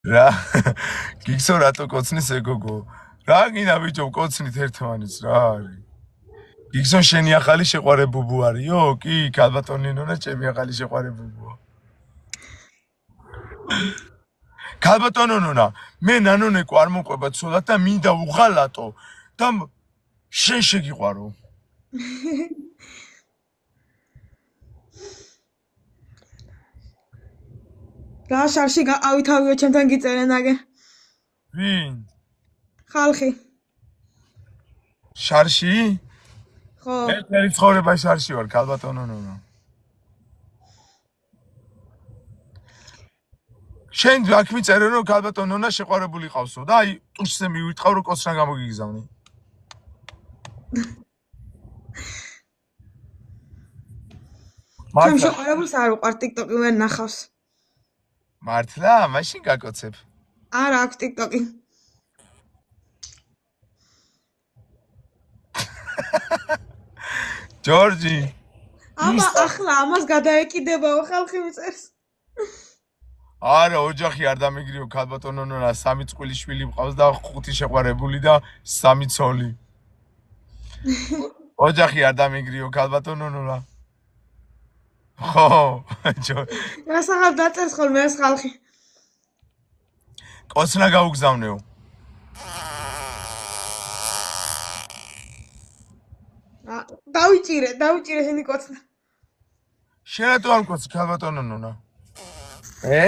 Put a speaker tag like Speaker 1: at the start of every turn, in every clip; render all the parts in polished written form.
Speaker 1: რა გიგსო რატო კოცნის ეგოგო რა გინდა ბიჭო კოცნით ერთმანეთს რა არის გიგსო შენი ახალი შეყვარე ბუბუ არისო კი ქალბატონი ნონა ჩემი ახალი შეყვარე ბუბუა ქალბატონო ნონა მე ნანონეკო არ მომყვება ცოლად და მინდა უღალატო და შენ შეგიყვარო
Speaker 2: რა შარში გაყავითავიო ჩემთან გიწერენ აგე
Speaker 1: ვინ
Speaker 2: ხალხი
Speaker 1: შარში
Speaker 2: ხო
Speaker 1: ერთ ცხოვრება შარში ვარ ქალბატონო ნონა შენ აქ მიწერე რომ ქალბატონო ნონა შეყვარებული ყავსო და აი ტუშზე მივიტყავ რომ კოცრა გამოგიგზავნე
Speaker 2: ჩემ შეყვარებულს არ უყვარ TikTok-ი ვერ ნახავს
Speaker 1: მართლა მაშინ გაკოცებ
Speaker 2: არა აქვს TikTok-ი
Speaker 1: ჯორჯი
Speaker 2: ახლა ამას გადაეკიდებაო ხალხი მიწერს
Speaker 1: არა ოჯახი არ დამიგრიო ქალბატონო ნონა 3 წყვილი შვილი მყავს და 5 შეყვარებული და 3 ცოლი ოჯახი არ დამიგრიო ქალბატონო ნონა ხო
Speaker 2: რასაღებ დაწერს ხოლმე ეს ხალხი
Speaker 1: კოცნა გაუგზავნეო
Speaker 2: დავიჭირე შენი კოცნა
Speaker 1: შენ რატო არ მკოცი ქალბატონო ნონა
Speaker 2: მე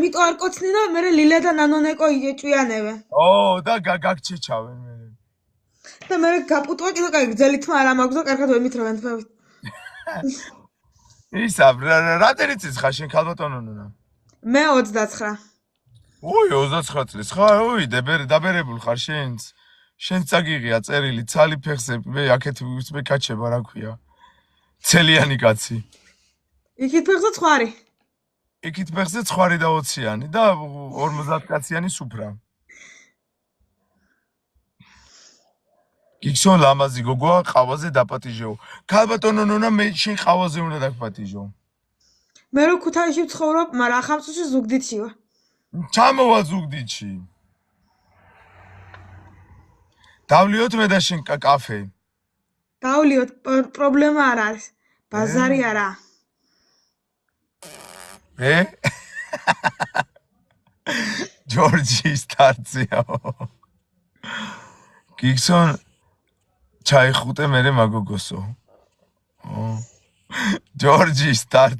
Speaker 2: მიტო არ კოცნი და მე ლილა და ნანონეკო იჭვიანებენ
Speaker 1: ო და გაგჩეჩავენ მე
Speaker 2: და მე გაპუტვა კიდე კაი გძელი თმა არ მაქვს და კარგად ვემithრებენ თმებით
Speaker 1: ისა რა წერიცის ხარ შენ ქალბატონო ნონა
Speaker 2: მე 29
Speaker 1: უი 29 წლის ხარ უი დაბერებულ ხარ შენ წაგიღია წერილი ცალი ფეხზე მე აქეთ ვიწმე კაჩება რა ქვია ცელიანი კაცი
Speaker 2: იქით ფეხზე ცხარი
Speaker 1: იქით ფეხზე ცხარი და 20-იანი და 50 კაციანი სუფრა გიგსო ლამაზი გოგოა ყავაზე დაპატიჟეო ქალბატონო ნონა მე შენ ყავაზე უნდა დაგპატიჟო
Speaker 2: მე რო ქუთაისში ვცხოვრობ მაგრამ ახალწლში ზუგდიდში ვარ
Speaker 1: ჩამოვა ზუგდიდში დავლიოთ მე და შენ კაფე
Speaker 2: დავლიოთ პრობლემა არ არის ბაზარი არა
Speaker 1: ჯორჯი სტარციაო გიგსონ ჩაიხუტე მერე მაგოგოსო ჯორჯი სტარცი